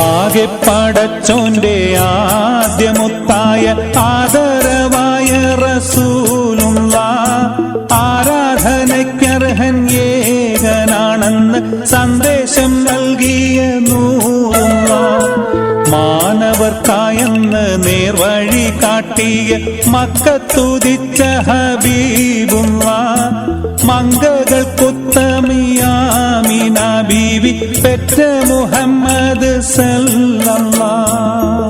ആകെ പടച്ചോന്റെ ആദ്യമുത്തായ ആദരവായ റസൂലുള്ള ആരാധനയ്ക്കർഹൻ ഏകനാണെന്ന് സന്ദേശം നൽകിയ നൂറുള്ള മാനവർക്കായെന്ന് നേർവഴി കാട്ടിയ മക്കത്തുദിച്ച ഹബീബുള്ള മംഗകൾക്കുത്തമിയാമിന ബീവി പെറ്റ മുഹമ്മദ് സല്ലല്ലാഹ്.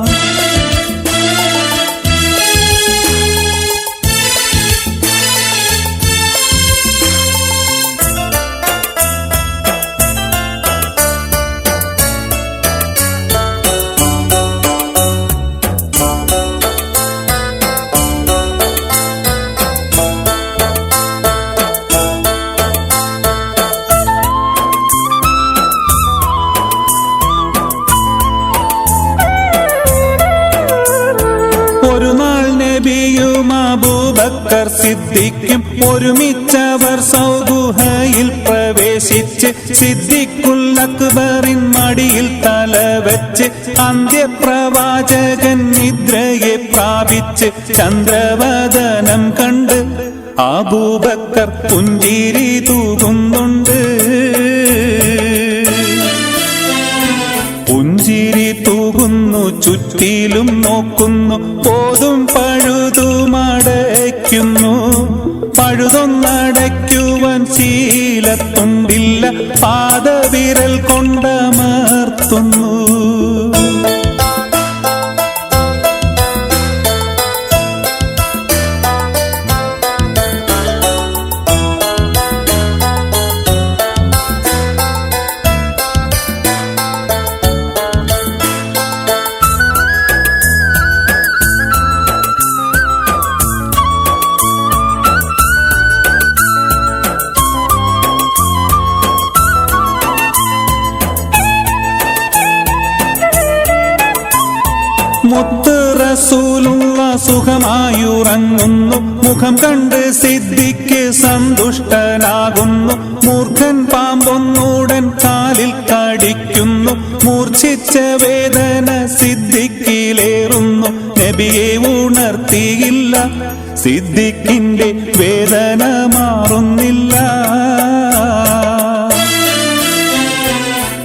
ഒരു നാൾ നബിയും അബൂബക്കർ സിദ്ദീഖും ഒരുമിച്ചവർ സൗഗുഹയിൽ പ്രവേശിച്ച് സിദ്ദീഖുൽ അക്ബറിൻ മടിയിൽ തലവെച്ച് അന്ത്യപ്രവാചകൻ നിദ്രയെ പ്രാപിച്ച് ചന്ദ്രവദനം കണ്ട് അബൂബക്കർ പുഞ്ചിരി തൂകുന്നുണ്ട്. പുഞ്ചിരി തൂകുന്നു, ചുറ്റിലും നോക്കുന്നു, പോതും പഴുതുമടയ്ക്കുന്നു. പഴുതൊന്നടയ്ക്കുവാൻ ശീലത്തുണ്ടില്ല, പാദവിരൽ കൊണ്ടമർത്തുന്നു. മുത്ത് റസൂലുള്ള സുഖമായുറങ്ങുന്നു. മുഖം കണ്ട് സിദ്ദീഖ് സന്തുഷ്ടനാകുന്നു. മൂർഖൻ പാമ്പൊന്നൂടൻ കാലിൽ കടിക്കുന്നു. മൂർച്ഛിച്ച വേദന സിദ്ദീഖിലേറുന്നു. നബിയെ ഉണർത്തിയില്ല, സിദ്ദീഖിന്റെ വേദന മാറുന്നില്ല.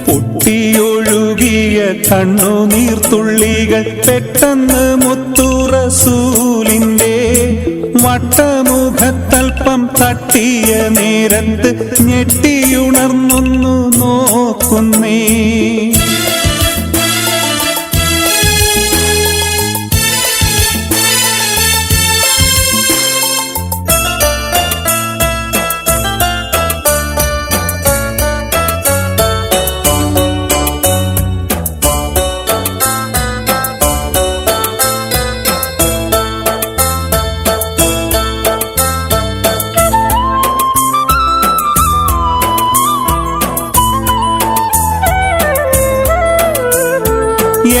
പൊട്ടിയൊഴുകിയ കണ്ണുനീർത്തുള്ളികൾ പെട്ടെന്ന് മുത്തു റസൂലിന്റെ വട്ടമുഖത്തൽപ്പം തട്ടിയ നേരത്ത് ഞെട്ടിയുണർന്നൊന്നു നോക്കുന്നേ.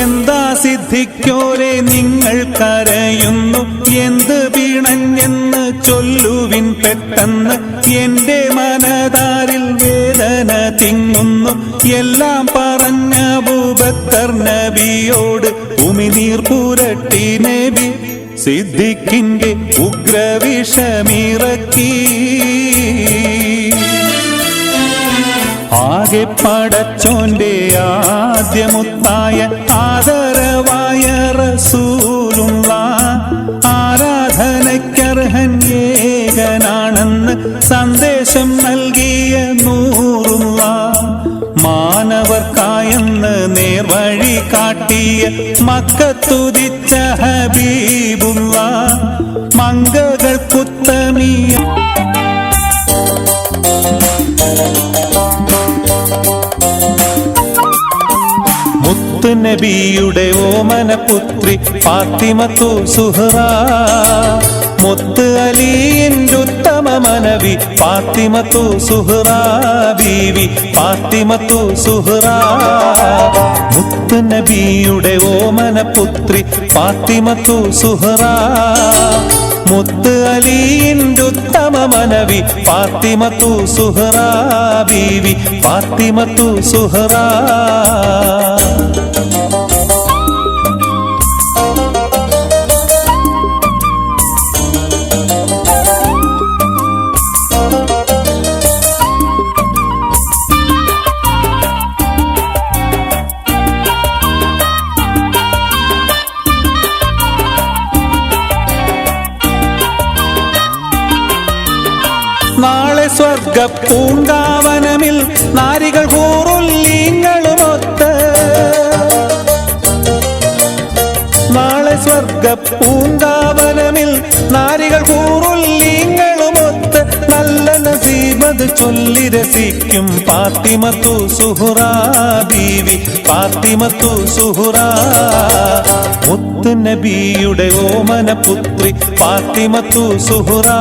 എന്താ സിദ്ധിക്കോരെ നിങ്ങൾ കരയുന്നു, എന്ത് പിണഞ്ഞെന്ന് ചൊല്ലുവിൻ പെട്ടെന്ന്. എന്റെ മനതാരിൽ വേദന തിങ്ങുന്നു. എല്ലാം പറഞ്ഞ അബൂബക്കർ നബിയോട് ഉമിനീർ പുരട്ടി നബി സിദ്ദീഖിന്റെ ഉഗ്രവിഷമിറക്കി. ആകെ പടച്ചോന്റെ ആദ്യമുത്തായ ആദരവായ റസൂലുള്ള ആരാധനയ്ക്കർഹൻ ഏകനാണെന്ന് സന്ദേശം നൽകിയ നൂറുള്ള മാനവർക്കായെന്ന് നേർവഴി കാട്ടിയ മക്കത്തുദിച്ച ഹബീബുള്ള മംഗകൾക്കുത്തമിയ മുത്ത് നബിയുടെ ഓമനപുത്രി ഫാത്തിമത്തു സുഹ്റാ. മുത്ത് അലിയിൻ്റെ ഉത്തമ മനവി ഫാത്തിമത്തു സുഹ്റാ ബീവി ഫാത്തിമത്തു സുഹ്റാ. മുത്ത് നബിയുടെ ഓമനപുത്രി ഫാത്തിമത്തു സുഹ്റാ. മുത്ത് അലിയിൻ്റെ ഉത്തമ മനവി ഫാത്തിമത്തു സുഹ്റാ ബീവി ഫാത്തിമത്തു സുഹ്റാ. സ്വർഗ പൂങ്കാവനമിൽ നാരികൾ ഹൂറുല്ലീങ്ങളുമൊത്ത് നാളെ സ്വർഗ പൂങ്കാവനമിൽ നാരികൾ ഹൂറുല്ലീങ്ങളുമൊത്ത് നല്ല നസീബത് ചൊല്ലി രസിക്കും ഫാത്തിമത്തു സുഹ്റാ ബീവി ഫാത്തിമത്തു സുഹ്റാ മുത്ത് നബിയുടെ ഓമന പുത്രി ഫാത്തിമത്തു സുഹ്റാ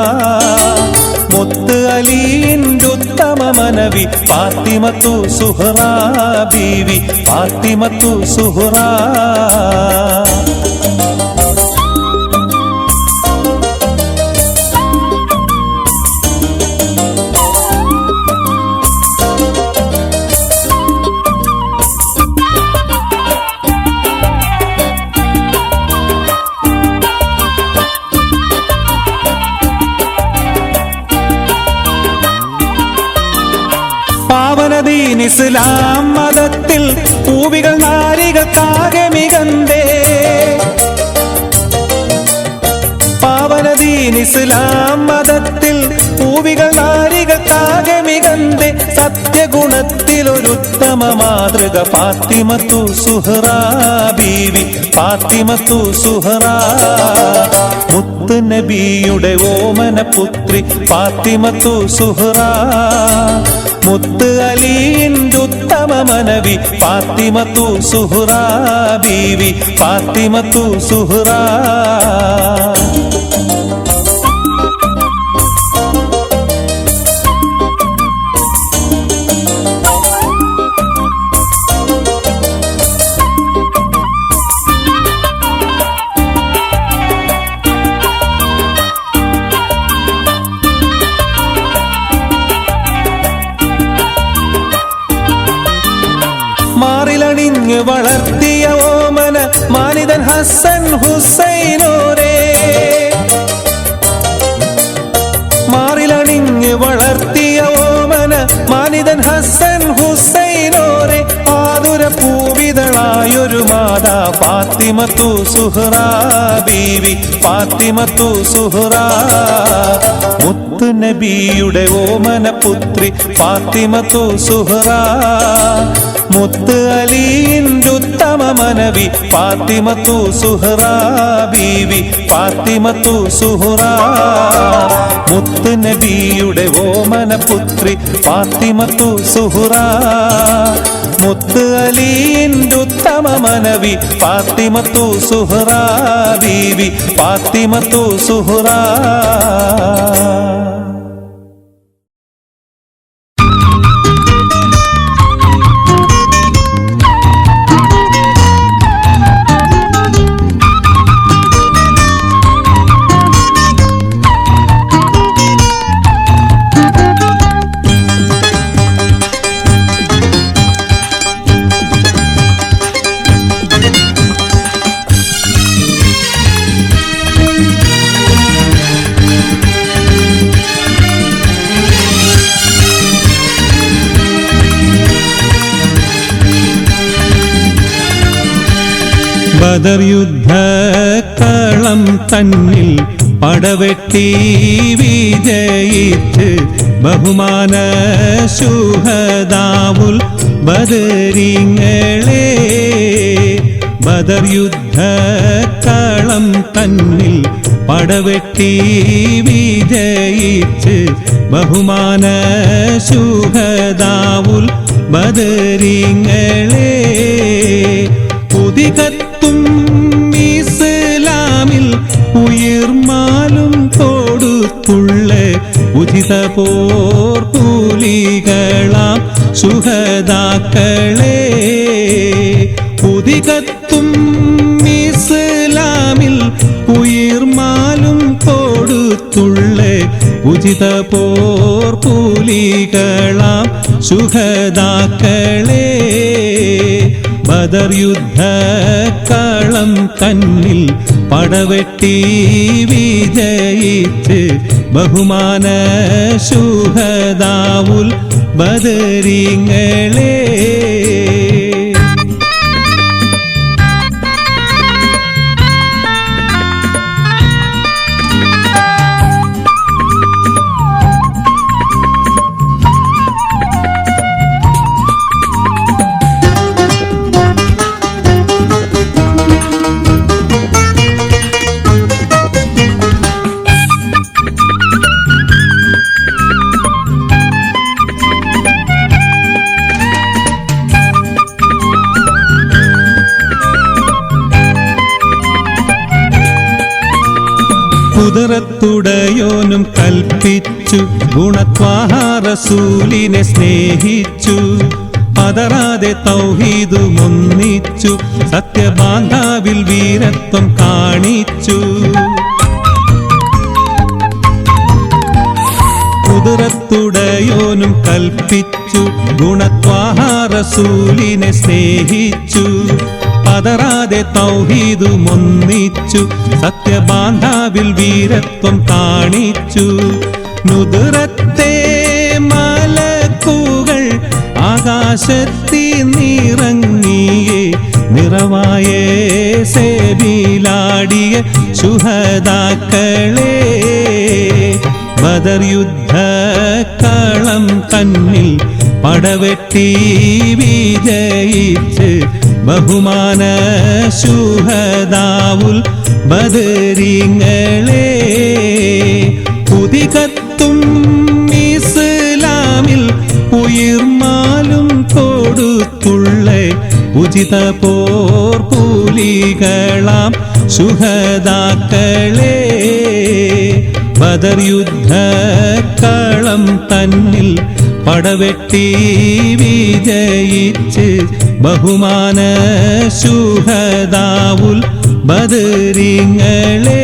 മുത്ത് അലിയിൻ്റെ ഉത്തമ മനവി ഫാത്തിമത്തു സുഹ്റാ ബീവി ഫാത്തിമത്തു സുഹ്റാ പാവനദീൻ ഇസ്ലാം മതത്തിൽ പൂവികൾ നാരികൾക്കാകെ മികന്തേ പാവനദീൻ ഇസ്ലാം മതത്തിൽ പൂവികൾ നാരികൾക്കാകെ മികന്തേ സത്യഗുണത്തിലൊരുത്തമ മാതൃക ഫാത്തിമത്തു സുഹ്റാ ബീവി ഫാത്തിമത്തു സുഹ്റാ മുത്ത് നബിയുടെ ഓമന പുത്രി ഫാത്തിമത്തു സുഹ്റാ മുത്ത് അലിയിൻ്റെ ഉത്തമ മനവി ഫാത്തിമത്തു സുഹ്റാ ബീവി ഫാത്തിമത്തു സുഹ്റാ മാറിലണിഞ്ഞ് വളർത്തിയ ഓമന മാനിതൻ ഹസൻ ഹുസൈനോരേ മാറിലണിഞ്ഞ് വളർത്തിയ ഓമന മാനിതൻ ഹസൻ ഹുസൈനോരേ ആതുര പൂവിതളായൊരു മാതാ ഫാത്തിമത്തു സുഹ്റാ ബീവി ഫാത്തിമത്തു സുഹ്റാ മുത്ത് നബിയുടെ ഓമന പുത്രി ഫാത്തിമത്തു സുഹ്റാ മുത്ത് അലിയിൻ്റെ ഉത്തമ മനവി ഫാത്തിമത്തു സുഹ്റാ ബീവി ഫാത്തിമത്തു സുഹ്റാ മുത്ത് നബിയുടെ ഓമന പുത്രി ഫാത്തിമത്തു സുഹ്റാ മുത്ത് അലിയിൻ്റെ ഉത്തമ മനവി ഫാത്തിമത്തു സുഹ്റാ ബീവി ഫാത്തിമത്തു സുഹ്റാ ബദർ യുദ്ധക്കളം തന്നിൽ പടവെട്ടി വിജയിച്ച് ബഹുമാന ശുഹദാവുൽ ബദരിങ്ങളെ ബദർ യുദ്ധക്കളം തന്നിൽ പടവെട്ടി വിജയിച്ച് ബഹുമാന ശുഹദാവുൽ ബദരിങ്ങളെ പുതികത്തും ഇസ്ലാമിൽ ഉയർമാലും കൊടുത്തുള്ള ഉചിത പോർക്കൂലികളാം ശുഹദാക്കളെ പുതികത്തും ഇസ്ലാമിൽ ഉയർമാലും കൊടുത്തുള്ള ഉചിത പോർക്കൂലികളാം ശുഹദാക്കളെ ബദർ യുദ്ധക്കളം തന്നിൽ പടവെട്ടി വിജയിച്ച് ബഹുമാന ശുഹദാവുൽ ബദരിങ്ങളെ കുതിരത്തുടയോനും കൽപ്പിച്ചു ഗുണത്വാഹ റസൂലിനെ സ്നേഹിച്ചു പതറാതെ തൗഹീദുമൊന്നിച്ചു സത്യബാന്ധാവിൽ വീരത്വം കാണിച്ചു കുതിരത്തുടയോനും കൽപ്പിച്ചു ഗുണത്വാഹ റസൂലിനെ സ്നേഹിച്ചു പതറാതെ തൗഹീദുമൊന്നിച്ചു സത്യബാന്ധാവിൽ വീരത്വം കാണിച്ചു നുദുറത്തെ മലക്കുകൾ ആകാശത്തിന്നിറങ്ങിയേ നിറവായ സേബിലാടിയ ശുഹദാക്കളെ ബദർ യുദ്ധക്കളം തന്നിൽ പടവെട്ടി വിജയിച്ച് ബഹുമാന ശുഹദാവുൽ ബദരീങ്ങളെ കുതികത്തും ഇസ്ലാമിൽ ഉയിർമാലും കൊടുത്തുള്ള ഉചിത പോർ പുലികളാം ശുഹദാക്കളെ ബദർ യുദ്ധക്കളം തന്നിൽ പടവെട്ടി വിജയിച്ച് ബഹുമാന ശുഹദാവുൽ ബദരീങ്ങളെ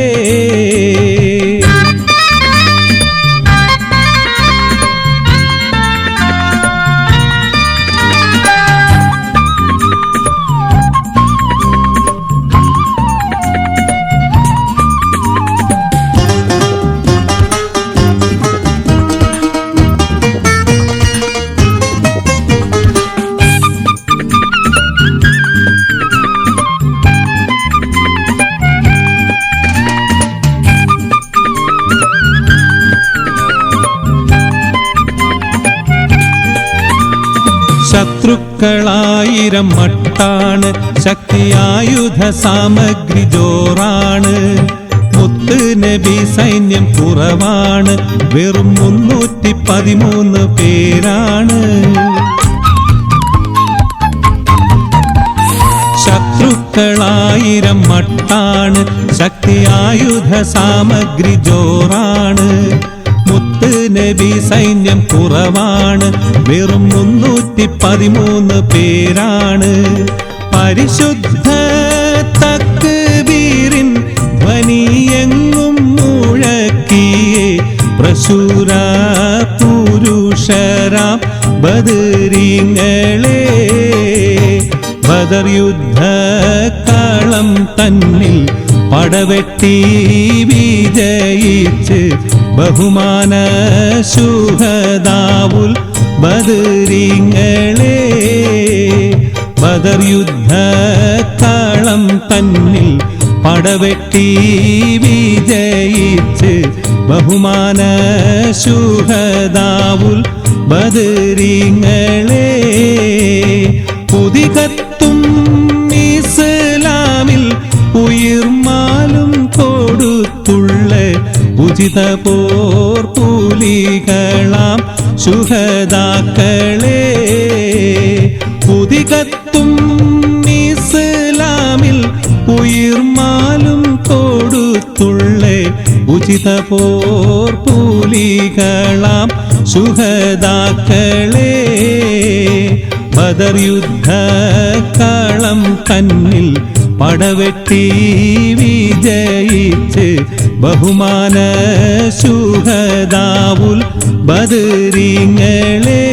ശത്രുക്കളായിരം മട്ടാണ് ശക്തിയായുധ സാമഗ്രി ജോറാണ് മുത്ത് നബി സൈന്യം കുറവാണ് വെറും 313 പേരാണ് ശത്രുക്കളായിരം മട്ടാണ് ശക്തിയായുധ സാമഗ്രി ജോറാണ് മുത്ത് നബി സൈന്യം കുറവാണ് വെറും 313 പേരാണ് പരിശുദ്ധ തക്ബീറിൻ ധ്വനിയെങ്ങും മുഴക്കിയേ പ്രശൂര പുരുഷരാം ബദരീങ്ങളെ ബദർ യുദ്ധക്കളം തന്നിൽ പടവെട്ടി വിജയിച്ച് ബഹുമാന ശുഹദാവുൽ ബദരീങ്ങളെ ബദർ യുദ്ധക്കളം തന്നിൽ പടവെട്ടി വിജയിച്ച് ബഹുമാന ശുഹദാവുൽ ബദരീങ്ങളെ കുതികത്തും ഇസ്ലാമിൽ ഉയിർമാലും കൊടുത്തുള്ള ഉചിത പോർ പുലികളാം ശുഹദാക്കളെ കുതികത്തും ഇസ്ലാമിൽ ഉയിർമാലും കൊടുത്തുള്ള ഉചിത പോർ പുലികളാം ശുഹദാക്കളെ ബദർ യുദ്ധക്കളം തന്നിൽ പടവെട്ടി വിജയിച്ച് ബഹുമാന ശുഹദാവുൽ ബദരീങ്ങളെ